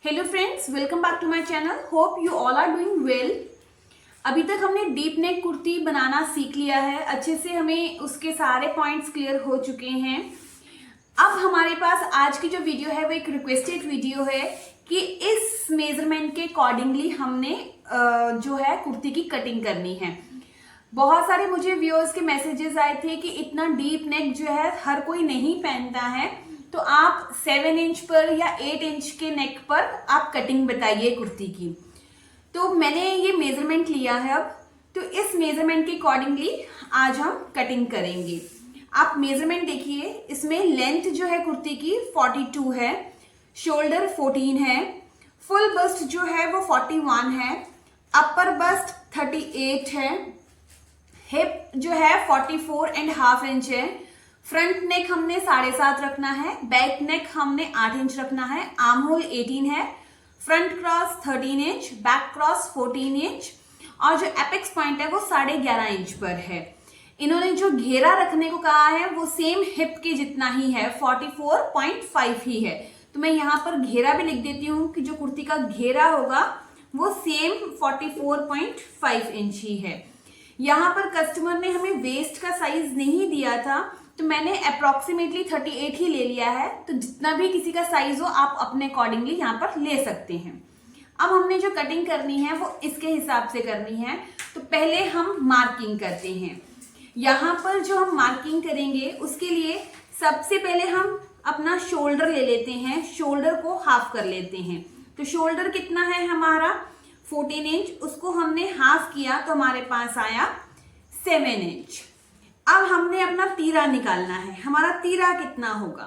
Hello friends, welcome back to my channel. Hope you all are doing well. अभी तक हमने deep neck kurti बनाना सीख लिया है, अच्छे से हमें उसके सारे पॉइंट्स क्लियर हो चुके हैं। अब हमारे पास आज की जो वीडियो है वो एक रिक्वेस्टेड वीडियो है कि इस मेजरमेंट के अकॉर्डिंगली हमने जो है कुर्ती की कटिंग करनी है। बहुत सारे मुझे व्यूअर्स के मैसेजेस आए थे कि इतना डीप नेक जो है हर कोई नहीं पहनता है, तो आप 7 इंच पर या 8 इंच के नेक पर आप कटिंग बताइए कुर्ती की। तो मैंने ये मेजरमेंट लिया है अब, तो इस मेजरमेंट के अकॉर्डिंगली आज हम कटिंग करेंगे। आप मेजरमेंट देखिए, इसमें लेंथ जो है कुर्ती की 42 है, शोल्डर 14 है, फुल बस्ट जो है वो 41 है, अपर बस्ट 38 है, हिप जो है 44.5 इंच है, फ्रंट नेक हमने 7.5 रखना है, बैक नेक हमने 8 इंच रखना है, आर्म होल 18 है, front cross 13 inch, back cross 14 inch और जो एपेक्स पॉइंट है वो 11.5 इंच पर है। इन्होंने जो घेरा रखने को कहा है वो सेम हिप के जितना ही है, 44.5 ही है। तो मैं यहाँ पर घेरा भी लिख देती हूँ कि जो कुर्ती का घेरा होगा वो सेम 44.5 इंच ही है। यहाँ पर कस्टमर ने हमें वेस्ट का साइज नहीं दिया था, तो मैंने अप्रोक्सीमेटली 38 ही ले लिया है। तो जितना भी किसी का साइज हो आप अपने अकॉर्डिंगली यहाँ पर ले सकते हैं। अब हमने जो कटिंग करनी है वो इसके हिसाब से करनी है। तो पहले हम मार्किंग करते हैं। यहाँ पर जो हम मार्किंग करेंगे उसके लिए सबसे पहले हम अपना शोल्डर ले लेते हैं, शोल्डर को हाफ कर लेते हैं। तो शोल्डर कितना है हमारा 14 इंच, उसको हमने हाफ किया तो हमारे पास आया 7 इंच। अब हमने अपना तीरा निकालना है। हमारा तीरा कितना होगा?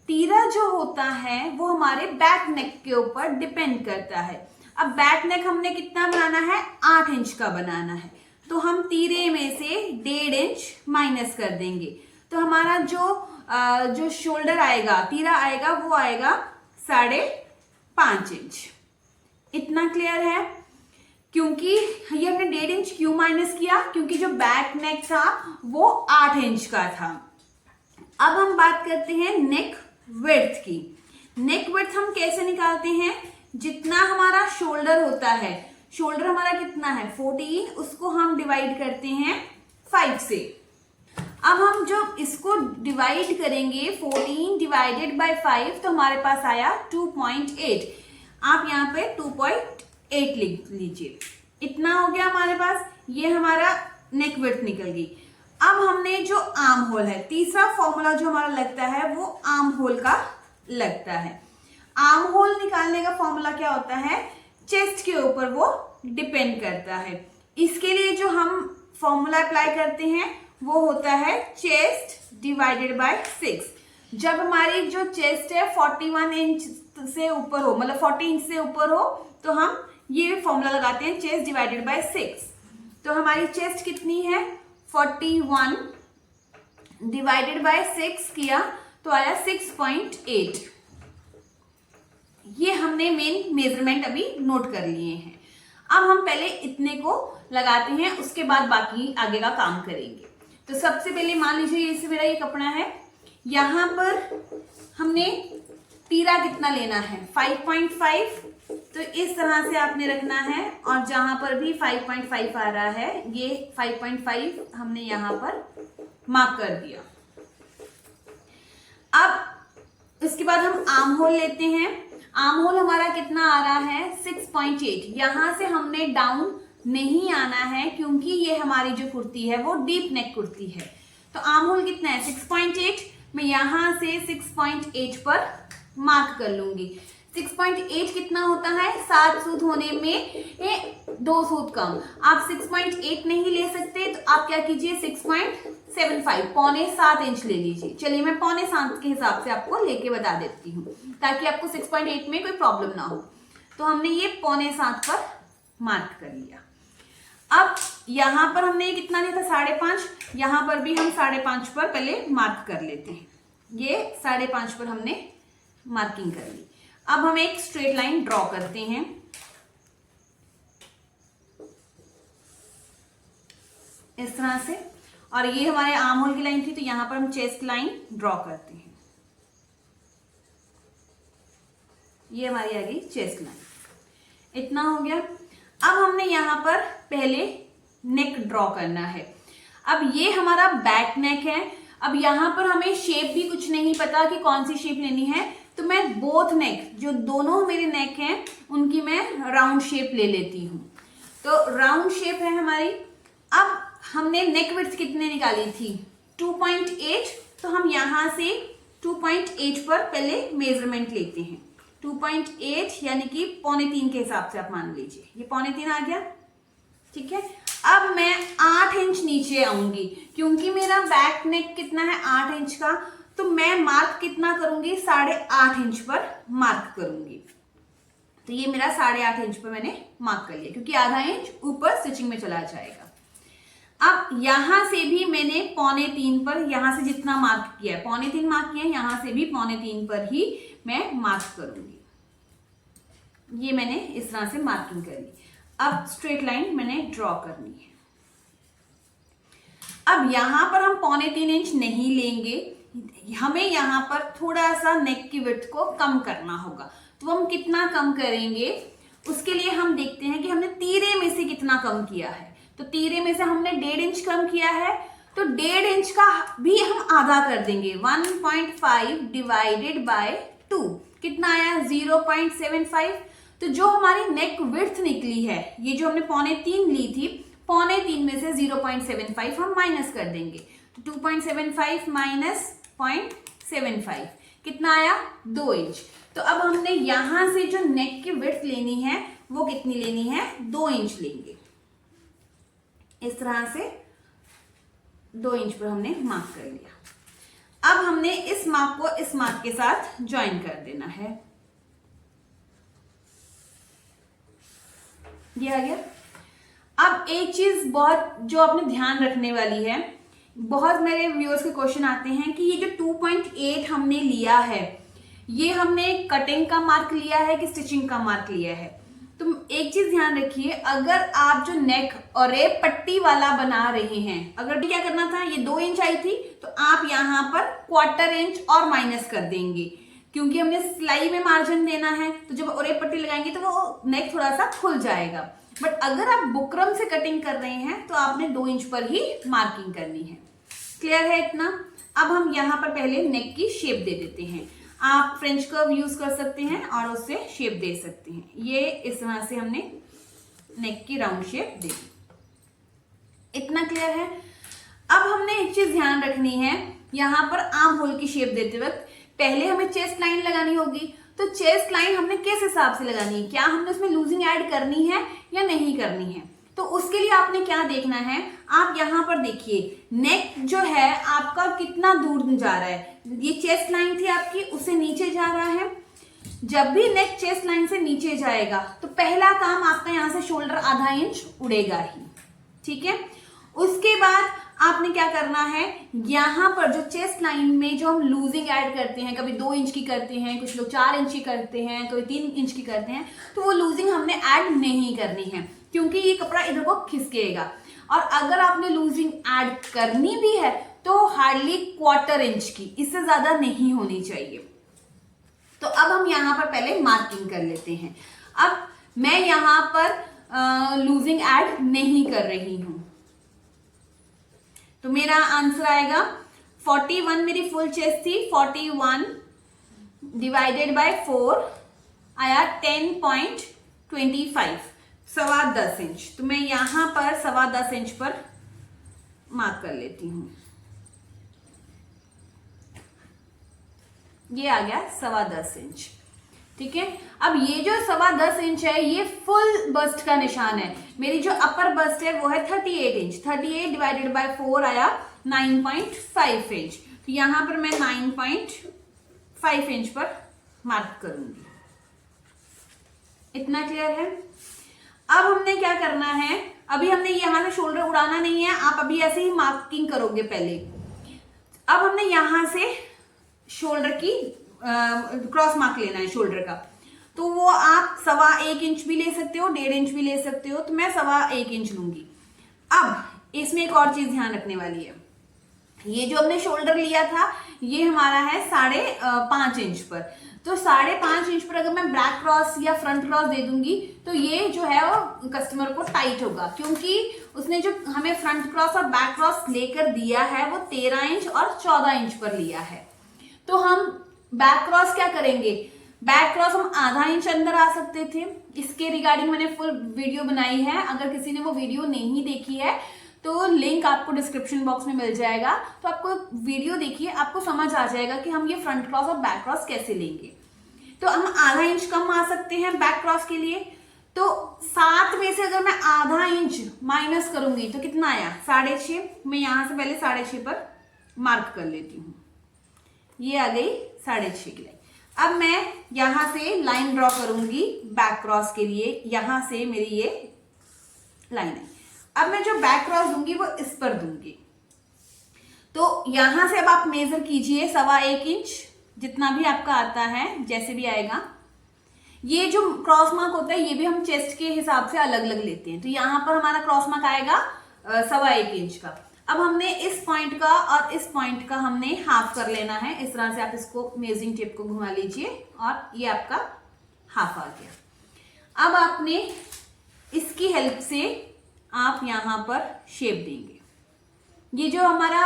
तीरा जो होता है वो हमारे बैक नेक के ऊपर डिपेंड करता है। अब बैक नेक हमने कितना बनाना है? 8 इंच का बनाना है, तो हम तीरे में से 1.5 इंच माइनस कर देंगे। तो हमारा जो शोल्डर आएगा, तीरा आएगा, वो आएगा 5.5 इंच। इतना क्लियर है? क्योंकि ये हमने 1.5 इंच क्यों माइनस किया? क्योंकि जो बैक नेक था वो 8 इंच का था। अब हम बात करते हैं नेक विड्थ की। नेक विड्थ हम कैसे निकालते हैं? जितना हमारा शोल्डर होता है, शोल्डर हमारा कितना है 14, उसको हम डिवाइड करते हैं 5 से। अब हम जो इसको डिवाइड करेंगे 14 डिवाइडेड बाय 5, तो हमारे पास आया 2.8। आप यहाँ पे 2.8 लिख लीजिए। इतना हो गया हमारे पास। ये हमारा नेक विड्थ निकल गई। अब हमने जो आर्म होल है, तीसरा फॉर्मूला जो हमारा लगता है वो आर्म होल का लगता है। आर्म होल निकालने का फॉर्मूला क्या होता है? चेस्ट के ऊपर वो डिपेंड करता है। इसके लिए जो हम फॉर्मूला अप्लाई करते हैं वो होता है चेस्ट डिवाइडेड बाय 6। जब हमारी जो चेस्ट है 41 इंच से ऊपर हो, मतलब 40 इंच से ऊपर हो, तो हम ये फॉर्मूला लगाते हैं चेस्ट डिवाइडेड बाय 6। तो हमारी चेस्ट कितनी है? 41 डिवाइडेड बाय 6 किया तो आया 6.8। ये हमने मेन मेजरमेंट अभी नोट कर लिए हैं। अब हम पहले इतने को लगाते हैं, उसके बाद बाकी आगे का काम करेंगे। तो सबसे पहले मान लीजिए ये मेरा ये कपड़ा है, यहां पर हमने तीरा कितना लेना है 5.5। तो इस तरह से आपने रखना है, और जहां पर भी 5.5 आ रहा है ये 5.5 हमने यहां पर मार्क कर दिया। अब इसके बाद हम आर्म होल लेते हैं। आर्म होल हमारा कितना आ रहा है 6.8। यहां से हमने डाउन नहीं आना है क्योंकि ये हमारी जो कुर्ती है वो डीप नेक कुर्ती है। तो आर्म होल कितना है 6.8। मैं यहां से 6.8 पर मार्क कर लूंगी। 6.8 कितना होता है? 7 सूत होने में 2 सूत कम। आप 6.8 नहीं ले सकते तो आप क्या कीजिए 6.75, 6.25 इंच ले लीजिए। चलिए मैं 6.25 के हिसाब से आपको लेके बता देती हूँ ताकि आपको 6.8 में कोई प्रॉब्लम ना हो। तो हमने ये 6.25 पर मार्क कर लिया। अब यहां पर हमने कितना लिया था 5.5, यहां पर भी हम 5.5 पर पहले मार्क कर लेते हैं। ये 5.5 पर हमने मार्किंग कर ली। अब हम एक स्ट्रेट लाइन ड्रॉ करते हैं इस तरह से, और ये हमारे आर्म होल की लाइन थी, तो यहां पर हम चेस्ट लाइन ड्रॉ करते हैं। ये हमारी आ गई चेस्ट लाइन। इतना हो गया। अब हमने यहाँ पर पहले नेक ड्रॉ करना है। अब ये हमारा बैक नेक है। अब यहाँ पर हमें शेप भी कुछ नहीं पता कि कौन सी शेप लेनी है, तो मैं बोथ नेक, जो दोनों मेरे नेक हैं, उनकी मैं राउंड शेप ले लेती हूँ। तो राउंड शेप है हमारी। अब हमने नेक विड्थ कितने निकाली थी? 2.8। तो हम यहाँ से 2.8 पर पहले मेजरमेंट लेते हैं। 2.8 यानी कि 2.25 के हिसाब से आप मान लीजिए, ये 2.25 आ गया। ठीक है। अब मैं 8 इंच नीचे आऊंगी, क्योंकि मेरा बैक नेक कितना है? 8 इंच का। तो मैं मार्क कितना करूंगी? 8.5 इंच पर मार्क करूंगी। तो ये मेरा 8.5 इंच पर मैंने मार्क कर लिया, क्योंकि आधा इंच ऊपर स्टिचिंग में चला जाएगा। अब यहां से भी मैंने 2.25 पर, यहां से जितना मार्क किया है 2.25 मार्क किया है, यहां से भी 2.25 पर ही मैं मार्क करूंगी। ये मैंने इस तरह से मार्किंग कर ली। अब स्ट्रेट लाइन मैंने ड्रॉ करनी है। अब यहां पर हम 2.25 इंच नहीं लेंगे, हमें यहां पर थोड़ा सा नेक की विड्थ को कम करना होगा। तो हम कितना कम करेंगे? उसके लिए हम देखते हैं कि हमने तीरे में से कितना कम किया है। तो तीरे में से हमने 1.5 इंच कम किया है, तो 1.5 इंच का भी हम आधा कर देंगे। 1.5 डिवाइडेड बाय 2 कितना आया? 0.75। तो जो हमारी नेक विड्थ निकली है, ये जो हमने 2.25 ली थी, 2.25 में से 0.75 हम माइनस कर देंगे। तो 2.75 माइनस 0.75 कितना आया? 2 इंच। तो अब हमने यहां से जो नेक की विड्थ लेनी है वो कितनी लेनी है? 2 इंच लेंगे। इस तरह से 2 इंच पर हमने मार्क कर लिया। अब हमने इस मार्क को इस मार्क के साथ ज्वाइन कर देना है। ये आ गया। अब एक चीज बहुत जो आपने ध्यान रखने वाली है, बहुत मेरे व्यूअर्स के क्वेश्चन आते हैं कि ये जो 2.8 हमने लिया है, ये हमने कटिंग का मार्क लिया है कि स्टिचिंग का मार्क लिया है? तो एक चीज ध्यान रखिए, अगर आप जो नेक और एक पट्टी वाला बना रहे हैं, अगर क्या करना था, ये 2 इंच आई थी, तो आप यहाँ पर 1/4 इंच और माइनस कर देंगे, क्योंकि हमने सिलाई में मार्जिन देना है। तो जब और एक पट्टी लगाएंगे तो वो नेक थोड़ा सा खुल जाएगा। बट अगर आप बुकरम से कटिंग कर रहे हैं तो आपने 2 इंच पर ही मार्किंग करनी है। क्लियर है इतना? अब हम यहाँ पर पहले नेक की शेप दे देते हैं। आप फ्रेंच कर्व यूज कर सकते हैं और उससे शेप दे सकते हैं। ये इस तरह से हमने नेक की राउंड शेप दे दी। इतना क्लियर है? अब हमने एक चीज ध्यान रखनी है, यहाँ पर आर्म होल की शेप देते वक्त पहले हमें चेस्ट लाइन लगानी होगी। तो चेस्ट लाइन हमने किस हिसाब से लगानी है? क्या हमने उसमें लूजिंग ऐड करनी है या नहीं करनी है? तो उसके लिए आपने क्या देखना है, आप यहाँ पर देखिए नेक जो है आपका कितना दूर जा रहा है। ये चेस्ट लाइन थी आपकी, उससे नीचे जा रहा है। जब भी नेक चेस्ट लाइन से नीचे जाएगा तो पहला काम आपका यहाँ से शोल्डर आधा इंच उड़ेगा ही। ठीक है। उसके बाद आपने क्या करना है, यहाँ पर जो चेस्ट लाइन में जो हम लूजिंग ऐड करते हैं, कभी 2 इंच की करते हैं, कुछ लोग 4 इंच की करते हैं, कभी 3 इंच की करते हैं, तो वो लूजिंग हमने ऐड नहीं करनी है, क्योंकि ये कपड़ा इधर को खिसकेगा। और अगर आपने लूजिंग ऐड करनी भी है तो हार्डली 1/4 इंच की, इससे ज्यादा नहीं होनी चाहिए। तो अब हम यहाँ पर पहले मार्किंग कर लेते हैं। अब मैं यहाँ पर लूजिंग ऐड नहीं कर रही हूं, तो मेरा आंसर आएगा 41। मेरी फुल चेस्ट थी, 41 डिवाइडेड बाय 4 आया 10.25, 10.25 इंच। तो मैं यहां पर 10.25 इंच पर मार्क कर लेती हूं। ये आ गया 10.25 इंच। ठीक है। अब ये जो 10.25 इंच है ये फुल बस्ट का निशान है। मेरी जो अपर बस्ट है वो है 38 इंच। 38 डिवाइडेड बाय 4 आया 9.5 इंच। तो यहां पर मैं 9.5 इंच पर मार्क करूंगी। इतना क्लियर है? अब हमने क्या करना है, अभी हमने यहां से शोल्डर उड़ाना नहीं है, आप अभी ऐसे ही मार्किंग करोगे पहले। अब हमने यहां से शोल्डर की क्रॉस मार्क लेना है शोल्डर का। तो वो आप 1.25 इंच भी ले सकते हो, 1.5 इंच भी ले सकते हो। तो मैं 1.25 इंच लूंगी। अब इसमें एक और चीज ध्यान रखने वाली है, ये जो हमने शोल्डर लिया था ये हमारा है 5.5 इंच पर। तो 5.5 इंच पर अगर मैं बैक क्रॉस या फ्रंट क्रॉस दे दूंगी तो ये जो है वो कस्टमर को टाइट होगा, क्योंकि उसने जो हमें फ्रंट क्रॉस और बैक क्रॉस लेकर दिया है वो 13 इंच और 14 इंच पर लिया है। तो हम बैक क्रॉस क्या करेंगे, बैक क्रॉस हम आधा इंच अंदर आ सकते थे। इसके रिगार्डिंग मैंने फुल वीडियो बनाई है, अगर किसी ने वो वीडियो नहीं देखी है तो लिंक आपको डिस्क्रिप्शन बॉक्स में मिल जाएगा, तो आपको वीडियो देखिए, आपको समझ आ जाएगा कि हम ये फ्रंट क्रॉस और बैक क्रॉस कैसे लेंगे। तो हम आधा इंच कम आ सकते हैं बैक क्रॉस के लिए। तो 7 में से अगर मैं आधा इंच माइनस करूंगी तो कितना आया, 6.5। मैं यहां से पहले 6.5 पर मार्क कर लेती हूँ, ये आ गई 6.5 की लाइन। अब मैं यहां से लाइन ड्रॉ करूंगी बैक क्रॉस के लिए, यहां से मेरी ये लाइन है। अब मैं जो बैक क्रॉस दूंगी वो इस पर दूंगी, तो यहां से अब आप मेजर कीजिए 1.25 इंच, जितना भी आपका आता है, जैसे भी आएगा। ये जो क्रॉस मार्क होता है ये भी हम चेस्ट के हिसाब से अलग अलग लेते हैं, तो यहां पर हमारा क्रॉस मार्क आएगा 1.25 इंच का। अब हमने इस पॉइंट का और इस पॉइंट का हमने हाफ कर लेना है। इस तरह से आप इसको मेजरिंग टेप को घुमा लीजिए और ये आपका हाफ आ गया। अब आपने इसकी हेल्प से आप यहां पर शेप देंगे। ये जो हमारा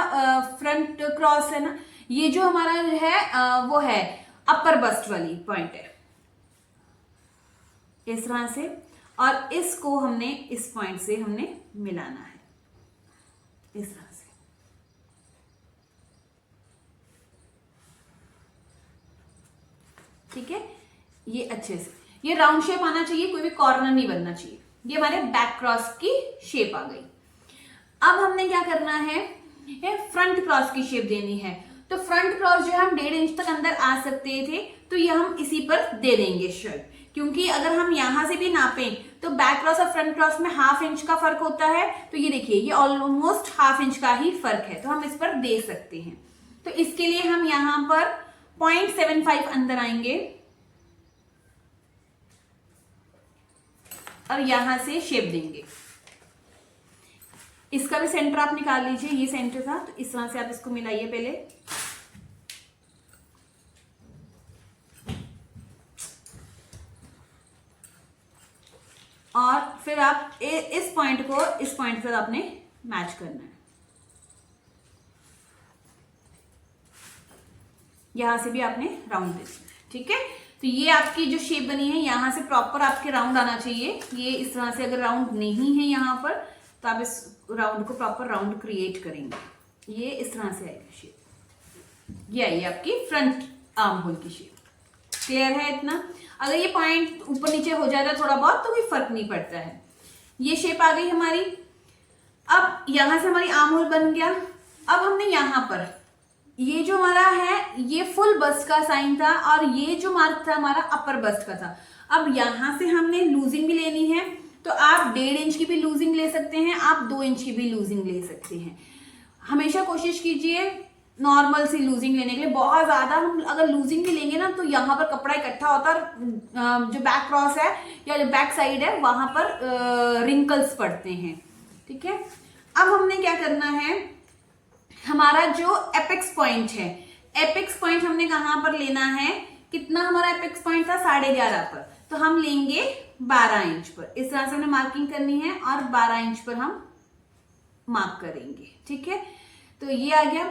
फ्रंट क्रॉस है ना, ये जो हमारा है वो है अपर बस्ट वाली पॉइंट है, इस तरह से, और इसको हमने इस पॉइंट से हमने मिलाना है इस तरह से। ठीक है, ये अच्छे से ये राउंड शेप आना चाहिए, कोई भी कॉर्नर नहीं बनना चाहिए। ये हमारे बैक क्रॉस की शेप आ गई। अब हमने क्या करना है, फ्रंट क्रॉस की शेप देनी है। तो फ्रंट क्रॉस जो है हम 1.5 इंच तक अंदर आ सकते थे, तो ये हम इसी पर दे देंगे शर्ट, क्योंकि अगर हम यहां से भी नापें तो बैक क्रॉस और फ्रंट क्रॉस में 1/2 इंच का फर्क होता है। तो ये देखिए ये ऑलमोस्ट 1/2 इंच का ही फर्क है, तो हम इस पर दे सकते हैं। तो इसके लिए हम यहां पर 0.75 अंदर आएंगे और यहां से शेप देंगे। इसका भी सेंटर आप निकाल लीजिए, ये सेंटर था, तो इस तरह से आप इसको मिलाइए पहले। और फिर आप इस पॉइंट को इस पॉइंट पर आपने मैच करना है। यहां से भी आपने राउंड देना है। ठीक है, तो ये आपकी जो शेप बनी है यहां से प्रॉपर आपके राउंड आना चाहिए। ये इस तरह से अगर राउंड नहीं है यहां पर तो आप इस राउंड को प्रॉपर राउंड क्रिएट करेंगे। ये इस तरह से आएगी शेप, ये आई आपकी फ्रंट आर्म होल की शेप। क्लियर है इतना? अगर ये पॉइंट ऊपर नीचे हो जाता है थोड़ा बहुत तो कोई फर्क नहीं पड़ता है। ये शेप आ गई हमारी। अब यहां से हमारी आर्म होल बन गया। अब हमने यहां पर ये जो हमारा है ये फुल बस्ट का साइन था और ये जो मार्क था हमारा अपर बस्ट का था। अब यहां से हमने लूजिंग भी लेनी है, तो आप 1.5 इंच की भी लूजिंग ले सकते हैं, आप 2 इंच की भी लूजिंग ले सकते हैं। हमेशा कोशिश कीजिए नॉर्मल सी लूजिंग लेने के लिए। बहुत ज्यादा हम अगर लूजिंग भी लेंगे ना तो यहाँ पर कपड़ा इकट्ठा होता है और जो बैक क्रॉस है या जो बैक साइड है वहां पर रिंकल्स पड़ते हैं। ठीक है, अब हमने क्या करना है, हमारा जो एपेक्स पॉइंट है, एपेक्स पॉइंट हमने कहां पर लेना है, कितना हमारा एपेक्स पॉइंट था 11.5 पर, तो हम लेंगे 12 इंच पर। इस तरह से हमने मार्किंग करनी है और 12 इंच पर हम मार्क करेंगे। ठीक है, तो ये आ गया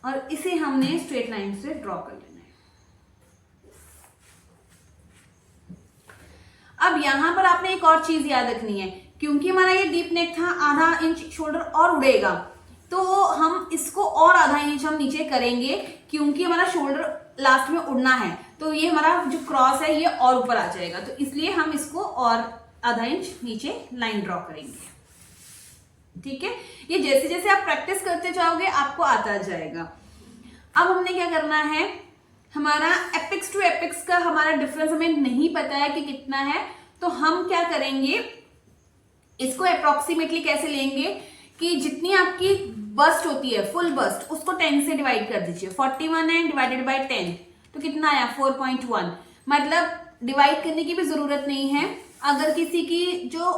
और इसे हमने स्ट्रेट लाइन से ड्रॉ कर लेना है। अब यहां पर आपने एक और चीज याद रखनी है, क्योंकि हमारा ये डीप नेक था, आधा इंच शोल्डर और उड़ेगा, तो हम इसको और आधा इंच हम नीचे करेंगे, क्योंकि हमारा शोल्डर लास्ट में उड़ना है, तो ये हमारा जो क्रॉस है ये और ऊपर आ जाएगा, तो इसलिए हम इसको और आधा इंच नीचे लाइन ड्रॉ करेंगे। ठीक है, ये जैसे जैसे आप प्रैक्टिस करते जाओगे आपको आता जाएगा। अब हमने क्या करना है, हमारा एपेक्स टू एपेक्स का हमारा डिफरेंस हमें नहीं पता है कि कितना है, तो हम क्या करेंगे, इसको अप्रोक्सीमेटली कैसे लेंगे कि जितनी आपकी बस्ट होती है फुल बस्ट उसको 10 से डिवाइड कर दीजिए। 41 है डिवाइडेड बाय 10 तो कितना आया 4.1। मतलब डिवाइड करने की भी जरूरत नहीं है। अगर किसी की जो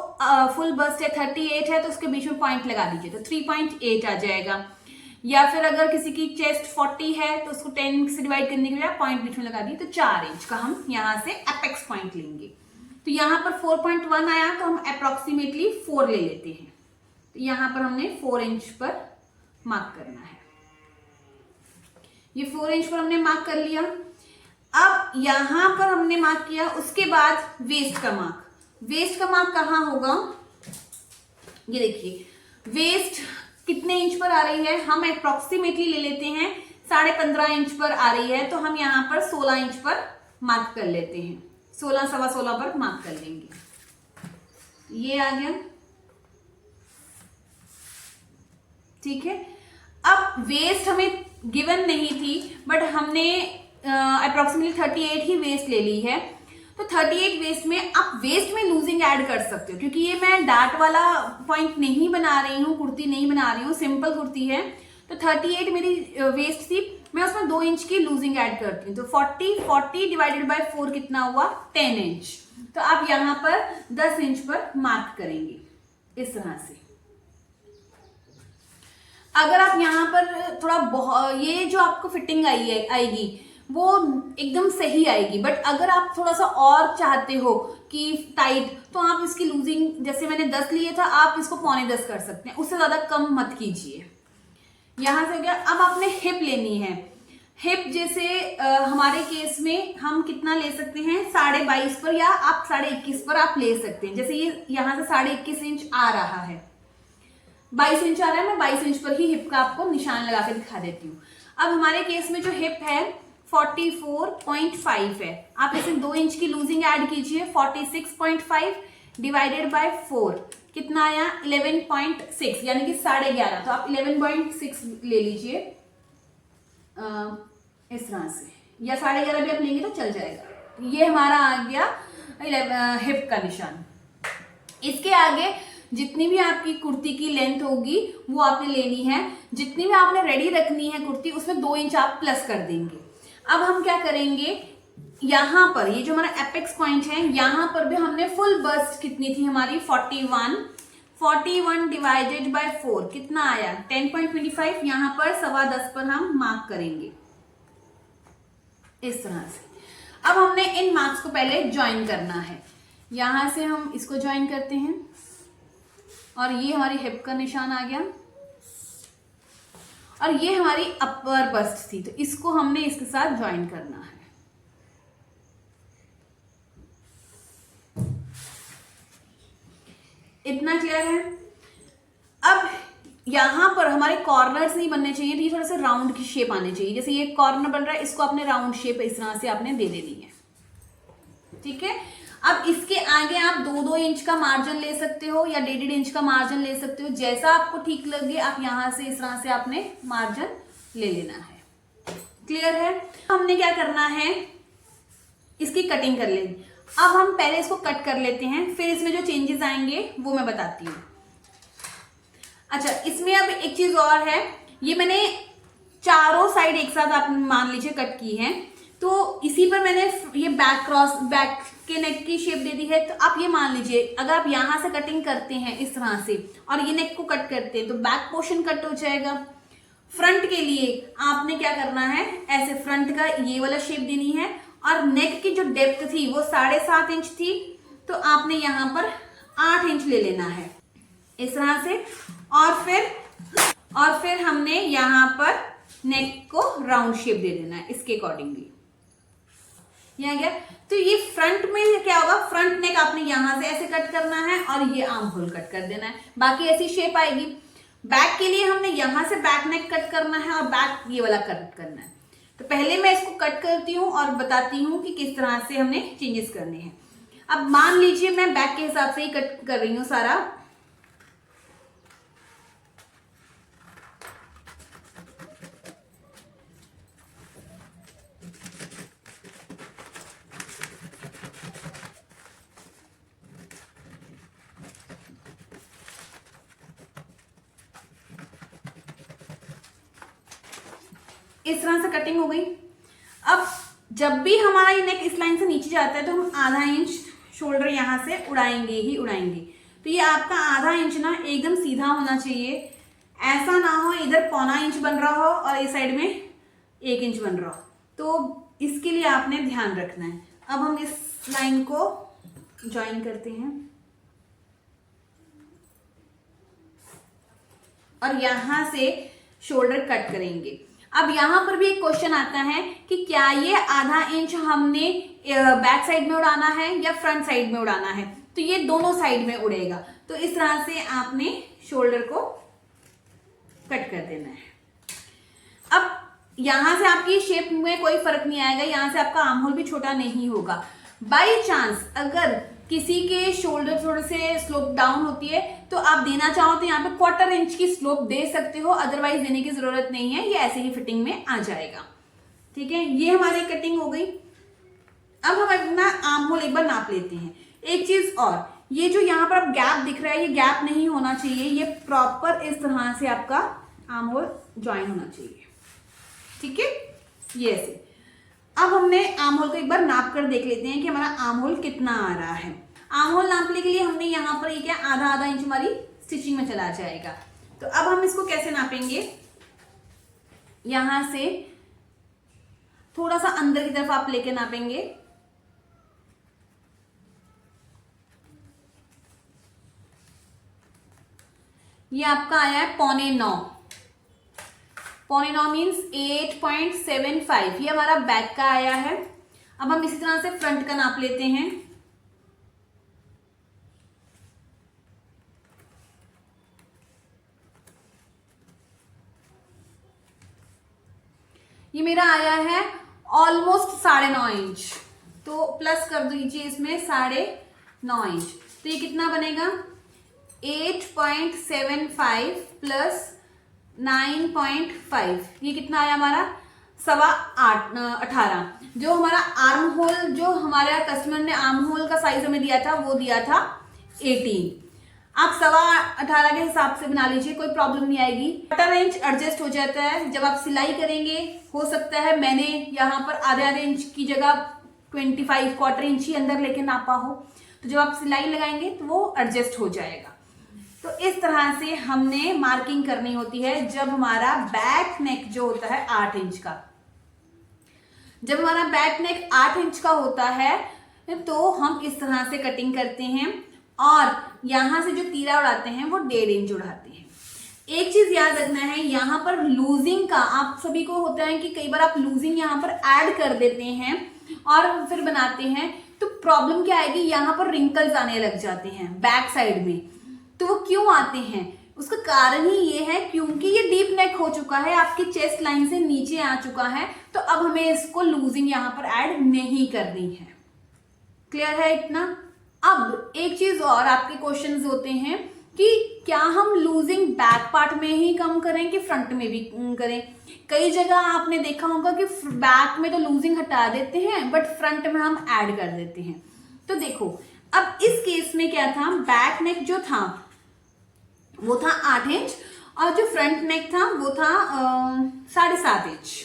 फुल बस्ट है 38 है तो उसके बीच में पॉइंट लगा दीजिए तो 3.8 आ जाएगा। या फिर अगर किसी की चेस्ट 40 है तो उसको 10 से डिवाइड करने के लिए पॉइंट बीच में लगा दिए, तो 4 इंच का हम यहाँ से एपेक्स पॉइंट लेंगे। तो यहाँ पर 4.1 आया तो हम अप्रोक्सीमेटली 4 ले लेते हैं। तो यहाँ पर हमने 4 इंच पर मार्क करना है। ये 4 इंच पर हमने मार्क कर लिया। अब यहां पर हमने मार्क किया, उसके बाद वेस्ट का मार्क। वेस्ट का मार्क कहाँ होगा, ये देखिए वेस्ट कितने इंच पर आ रही है, हम अप्रोक्सीमेटली ले लेते हैं 15.5 इंच पर आ रही है, तो हम यहां पर 16 इंच पर मार्क कर लेते हैं। 16 सवा 16 पर मार्क कर लेंगे। ये आ गया, ठीक है। अब वेस्ट हमें गिवन नहीं थी, बट हमने अप्रोक्सीमेटली 38 ही वेस्ट ले ली है। तो 38 वेस्ट में आप वेस्ट में लूजिंग ऐड कर सकते हो, क्योंकि ये मैं डार्ट वाला पॉइंट नहीं बना रही हूँ, कुर्ती नहीं बना रही हूँ, सिंपल कुर्ती है। तो 38 मेरी वेस्ट थी, मैं उसमें 2 इंच की लूजिंग ऐड करती हूँ। तो 40 डिवाइडेड बाय 4 कितना हुआ, 10 इंच। तो आप यहाँ पर 10 इंच पर मार्क करेंगे इस तरह से। अगर आप यहाँ पर थोड़ा ये जो आपको फिटिंग आएगी वो एकदम सही आएगी, बट अगर आप थोड़ा सा और चाहते हो कि टाइट, तो आप इसकी लूजिंग, जैसे मैंने 10 लिए था, आप इसको 9.25 कर सकते हैं, उससे ज्यादा कम मत कीजिए। यहां से हो गया। अब आपने हिप लेनी है। हिप जैसे हमारे केस में हम कितना ले सकते हैं, 22.5 पर, या आप 21.5 पर आप ले सकते हैं। जैसे ये यहाँ से 21.5 इंच आ रहा है, 22 इंच आ रहा है, मैं 22 इंच पर ही हिप का आपको निशान लगा के दिखा देती हूँ। अब हमारे केस में जो हिप है 44.5 है, आप इसे 2 इंच की लूजिंग ऐड कीजिए। 46.5 डिवाइडेड बाय 4 कितना आया, 11.6, यानी कि 11.5। तो आप 11.6 ले लीजिए इस तरह से, या 11.5 भी आप लेंगे तो चल जाएगा। ये हमारा आ गया हिप का निशान। इसके आगे जितनी भी आपकी कुर्ती की लेंथ होगी वो आपने लेनी है, जितनी भी आपने रेडी रखनी है कुर्ती, उसमें 2 इंच आप प्लस कर देंगे। अब हम क्या करेंगे, यहां पर ये जो हमारा एपेक्स पॉइंट है, यहां पर भी हमने फुल बस्ट कितनी थी हमारी, 41 डिवाइडेड बाय 4 कितना आया, 10.25। यहां पर 10.15 पर हम मार्क करेंगे इस तरह से। अब हमने इन मार्क्स को पहले ज्वाइन करना है। यहां से हम इसको ज्वाइन करते हैं, और ये हमारी हिप का निशान आ गया, और ये हमारी अपर बस्ट थी, तो इसको हमने इसके साथ ज्वाइन करना है। इतना क्लियर है। अब यहां पर हमारे कॉर्नर्स नहीं बनने चाहिए, तो ये थोड़ा सा राउंड की शेप आनी चाहिए। जैसे ये कॉर्नर बन रहा है, इसको आपने राउंड शेप इस तरह से आपने दे देनी है, ठीक है। अब इसके आगे आप 2-2 इंच का मार्जिन ले सकते हो, या 1.5 इंच का मार्जिन ले सकते हो, जैसा आपको ठीक लगे। आप यहां से इस तरह से आपने मार्जिन ले लेना है। क्लियर है। हमने क्या करना है, इसकी कटिंग कर लेंगे। अब हम पहले इसको कट कर लेते हैं, फिर इसमें जो चेंजेस आएंगे वो मैं बताती हूँ। अच्छा, इसमें अब एक चीज और है, ये मैंने चारों साइड एक साथ आप मान लीजिए कट की है, तो इसी पर मैंने ये बैक के नेक की शेप दे दी है। तो आप ये मान लीजिए, अगर आप यहां से कटिंग करते हैं इस तरह से, और ये नेक को कट करते हैं, तो बैक पोर्शन कट हो जाएगा। फ्रंट के लिए आपने क्या करना है, ऐसे फ्रंट का ये वाला शेप देनी है, और नेक की जो डेप्थ थी वो 7.5 इंच थी, तो आपने यहां पर 8 इंच ले लेना है इस तरह से। और फिर हमने यहां पर नेक को राउंड शेप दे देना है इसके अकॉर्डिंगली। यहाँ गया। तो ये फ्रंट में क्या होगा, फ्रंट नेक आपने यहां से ऐसे कट करना है, और ये आर्म होल कट कर देना है, बाकी ऐसी शेप आएगी। बैक के लिए हमने यहां से बैक नेक कट करना है, और बैक ये वाला कट करना है। तो पहले मैं इसको कट करती हूँ और बताती हूँ कि किस तरह से हमने चेंजेस करने हैं। अब मान लीजिए मैं बैक के हिसाब से ही कट कर रही हूँ सारा। इस तरह से कटिंग हो गई। अब जब भी हमारा ये नेक इस लाइन से नीचे जाता है, तो हम आधा इंच शोल्डर यहां से उड़ाएंगे ही उड़ाएंगे। तो ये आपका आधा इंच ना एकदम सीधा होना चाहिए, ऐसा ना हो इधर 0.25 इंच बन रहा हो और इस साइड में 1 इंच बन रहा हो, तो इसके लिए आपने ध्यान रखना है। अब हम इस लाइन को ज्वाइन करते हैं और यहां से शोल्डर कट करेंगे। अब यहां पर भी एक क्वेश्चन आता है कि क्या ये आधा इंच हमने बैक साइड में उड़ाना है या फ्रंट साइड में उड़ाना है, तो ये दोनों साइड में उड़ेगा। तो इस तरह से आपने शोल्डर को कट कर देना है। अब यहां से आपकी शेप में कोई फर्क नहीं आएगा, यहां से आपका आर्म होल भी छोटा नहीं होगा। बाई चांस अगर किसी के शोल्डर थोड़े से स्लोप डाउन होती है तो आप देना चाहो तो यहाँ पे 1/4 इंच की स्लोप दे सकते हो, अदरवाइज देने की जरूरत नहीं है, ये ऐसे ही फिटिंग में आ जाएगा। ठीक है, ये हमारी कटिंग हो गई। अब हम अपना आर्म होल एक बार नाप लेते हैं। एक चीज और, ये जो यहाँ पर अब गैप दिख रहा है, ये गैप नहीं होना चाहिए, ये प्रॉपर इस तरह से आपका आर्म होल ज्वाइन होना चाहिए। ठीक है, ये ऐसे। अब हमने आर्म होल को एक बार नाप कर देख लेते हैं कि हमारा आर्म होल कितना आ रहा है। आर्म होल नापने के लिए हमने यहाँ पर ये क्या आधा इंच हमारी स्टिचिंग में चला जाएगा। तो अब हम इसको कैसे नापेंगे, यहां से थोड़ा सा अंदर की तरफ आप लेके नापेंगे। ये आपका आया है 8.25। 8.25 मीन्स 8.75, ये हमारा बैक का आया है। अब हम इसी तरह से फ्रंट का नाप लेते हैं। ये मेरा आया है ऑलमोस्ट 9.5 इंच, तो प्लस कर दीजिए इसमें 9.5 इंच। तो ये कितना बनेगा 8.75 प्लस 9.5, ये कितना आया हमारा 18। जो हमारा आर्म होल, जो हमारे कस्टमर ने आर्म होल का साइज हमें दिया था वो दिया था 18। आप 18.25 के हिसाब से बना लीजिए, कोई प्रॉब्लम नहीं आएगी। 1/4 इंच एडजस्ट हो जाता है जब आप सिलाई करेंगे। हो सकता है मैंने यहाँ पर आधे इंच की जगह 25 1/4 इंच ही अंदर लेके नापा हो, तो जब आप सिलाई लगाएंगे तो वो एडजस्ट हो जाएगा। तो इस तरह से हमने मार्किंग करनी होती है जब हमारा बैक नेक जो होता है 8 इंच का। जब हमारा बैक नेक 8 इंच का होता है तो हम इस तरह से कटिंग करते हैं और यहां से जो तीरा उड़ाते हैं वो 1.5 इंच उड़ाते हैं। एक चीज याद रखना है, यहाँ पर लूजिंग का आप सभी को होता है कि कई बार आप लूजिंग यहाँ पर ऐड कर देते हैं और फिर बनाते हैं, तो प्रॉब्लम क्या आएगी, यहाँ पर रिंकल्स आने लग जाते हैं बैक साइड में। तो वो क्यों आते हैं, उसका कारण ही ये है क्योंकि ये डीप नेक हो चुका है, आपकी चेस्ट लाइन से नीचे आ चुका है, तो अब हमें इसको लूजिंग यहाँ पर ऐड नहीं करनी है। क्लियर है इतना। अब एक चीज और आपके क्वेश्चंस होते हैं कि क्या हम लूजिंग बैक पार्ट में ही कम करें कि फ्रंट में भी करें। कई जगह आपने देखा होगा कि बैक में तो लूजिंग हटा देते हैं बट फ्रंट में हम ऐड कर देते हैं। तो देखो अब इस केस में क्या था, बैक नेक जो था वो था 8 इंच और जो फ्रंट नेक था वो था 7.5 इंच।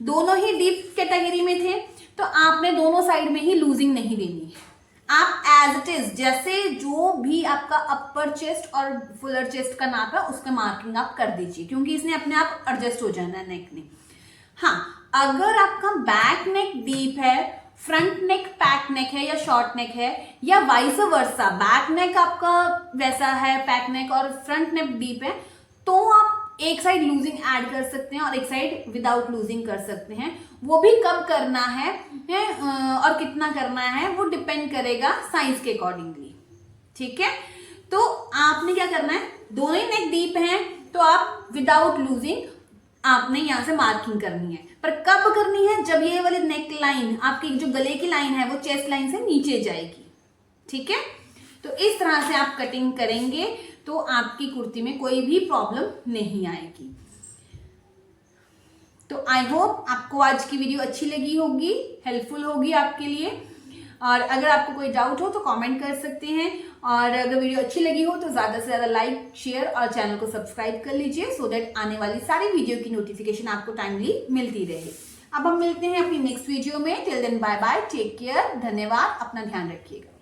दोनों ही डीप कैटेगरी में थे, तो आपने दोनों साइड में ही लूजिंग नहीं देनी है। आप एज इट इज जैसे जो भी आपका अपर चेस्ट और फुलर चेस्ट का नाप है उसका मार्किंग आप कर दीजिए, क्योंकि इसने अपने आप एडजस्ट हो जाना है नेक ने। हाँ, अगर आपका बैक नेक डीप है, फ्रंट नेक पैक नेक है या शॉर्ट नेक है, या वाइस वर्सा बैक नेक आपका वैसा है पैक नेक और फ्रंट नेक डीप है, तो आप एक साइड लूजिंग ऐड कर सकते हैं और एक साइड विदाउट लूजिंग कर सकते हैं। वो भी कब करना है और कितना करना है वो डिपेंड करेगा साइज के अकॉर्डिंगली। ठीक है, तो आपने क्या करना है, दोनों ही नेक डीप हैं तो आप विदाउट लूजिंग आपने यहां से मार्किंग करनी है। पर कब करनी है, जब ये वाली नेक लाइन आपकी जो गले की लाइन है वो चेस्ट लाइन से नीचे जाएगी। ठीक है, तो इस तरह से आप कटिंग करेंगे तो आपकी कुर्ती में कोई भी प्रॉब्लम नहीं आएगी। तो आई होप आपको आज की वीडियो अच्छी लगी होगी, हेल्पफुल होगी आपके लिए। और अगर आपको कोई डाउट हो तो कमेंट कर सकते हैं, और अगर वीडियो अच्छी लगी हो तो ज़्यादा से ज़्यादा लाइक शेयर और चैनल को सब्सक्राइब कर लीजिए, सो दैट आने वाली सारी वीडियो की नोटिफिकेशन आपको टाइमली मिलती रहे। अब हम मिलते हैं अपनी नेक्स्ट वीडियो में। Till then bye bye, take care, धन्यवाद, अपना ध्यान रखिएगा।